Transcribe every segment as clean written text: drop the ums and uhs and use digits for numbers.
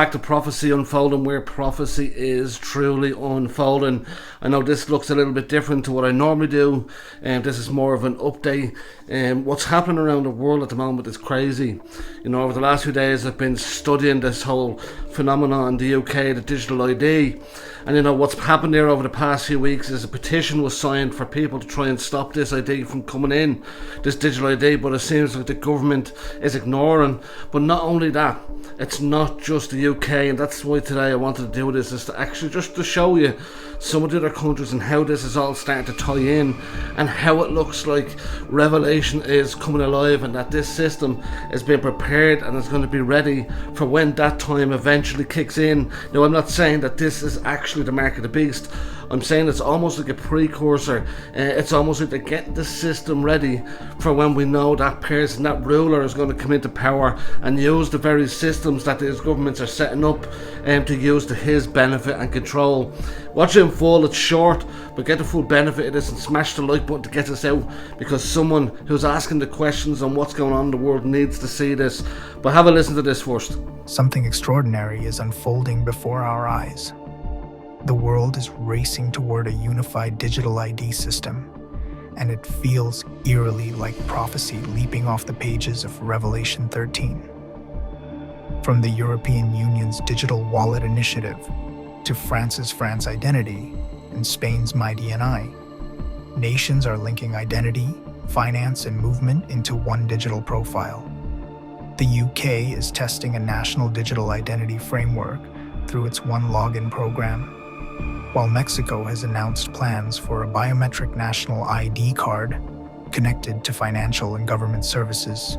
Back to prophecy unfolding, where prophecy is truly unfolding. I know this looks a little bit different to what I normally do, and this is more of an update. What's happening around the world at the moment is crazy. Over the last few days I've been studying this whole phenomenon in the UK, the Digital ID. And what's happened there over the past few weeks is a petition was signed for people to try and stop this ID from coming in, this digital ID, but it seems like the government is ignoring. But not only that, it's not just the UK, and that's why today I wanted to do this, is to actually just to show you some of the other countries and how this is all starting to tie in, and how it looks like Revelation is coming alive, and that this system is being prepared and is going to be ready for when that time eventually kicks in. Now, I'm not saying that this is actually the mark of the beast. I'm saying it's almost like a precursor. It's almost like they're getting the system ready for when we know that person, that ruler, is going to come into power and use the very systems that these governments are setting up to use to his benefit and control. Watch it in full. It's short, but get the full benefit of this and smash the like button to get us out, because someone who's asking the questions on what's going on in the world needs to see this. But have a listen to this first. Something extraordinary is unfolding before our eyes. The world is racing toward a unified digital ID system, and it feels eerily like prophecy leaping off the pages of Revelation 13. From the European Union's Digital Wallet Initiative to France's France Identity and Spain's MyDNI, nations are linking identity, finance, and movement into one digital profile. The UK is testing a national digital identity framework through its One Login program, while Mexico has announced plans for a biometric national ID card connected to financial and government services.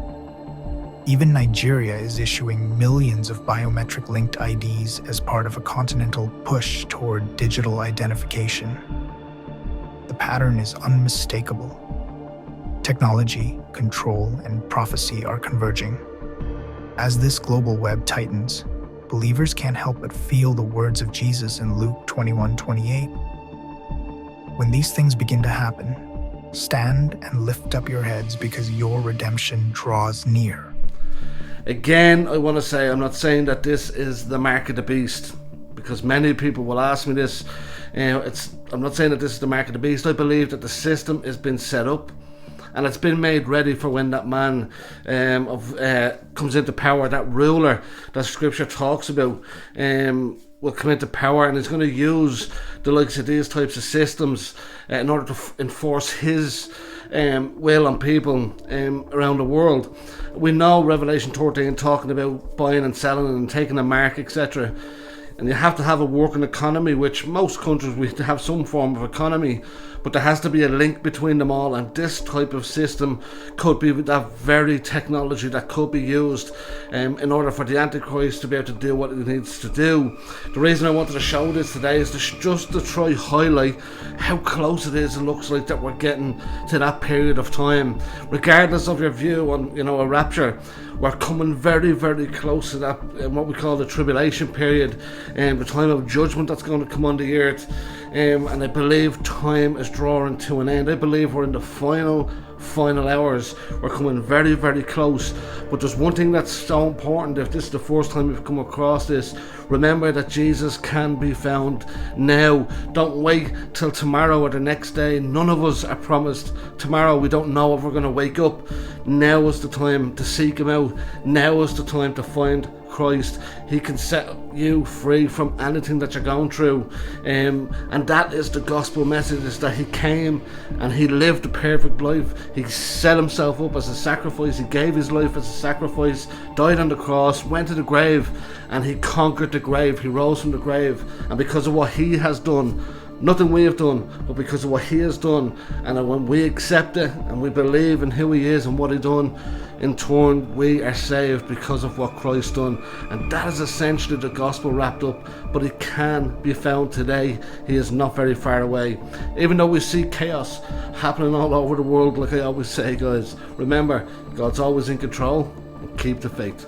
Even Nigeria is issuing millions of biometric-linked IDs as part of a continental push toward digital identification. The pattern is unmistakable. Technology, control, and prophecy are converging. As this global web tightens, believers can't help but feel the words of Jesus in Luke 21:28. When these things begin to happen, stand and lift up your heads, because your redemption draws near. Again, I want to say, I'm not saying that this is the mark of the beast, because many people will ask me this. I'm not saying that this is the mark of the beast. I believe that the system has been set up, and it's been made ready for when that man comes into power, that ruler that Scripture talks about will come into power, and he's going to use the likes of these types of systems in order to enforce his will on people around the world. We know Revelation 13 talking about buying and selling and taking a mark, etc. And you have to have a working economy, which most countries, we have some form of economy, but there has to be a link between them all, and this type of system could be that very technology that could be used in order for the Antichrist to be able to do what it needs to do. The reason I wanted to show this today is just to try highlight how close it is. It looks like that we're getting to that period of time. Regardless of your view on a rapture, we're coming very, very close to that, what we call the tribulation period, and the time of judgment that's going to come on the earth. And I believe time is drawing to an end. I believe we're in the final hours. We're coming very, very close. But there's one thing that's so important. If this is the first time you've come across this, remember that Jesus can be found now. Don't wait till tomorrow or the next day. None of us are promised tomorrow. We don't know if we're going to wake up. Now is the time to seek him out. Now is the time to find Christ. He can set you free from anything that you're going through, and that is the gospel message, is that he came and he lived a perfect life. He set himself up as a sacrifice. He gave his life as a sacrifice, died on the cross, went to the grave, and he conquered the grave. He rose from the grave, and because of what he has done, nothing we have done, but because of what he has done, and when we accept it and we believe in who he is and what he done, in turn we are saved because of what Christ done. And that is essentially the gospel wrapped up. But he can be found today. He is not very far away. Even though we see chaos happening all over the world, like I always say, guys, remember, God's always in control, and keep the faith.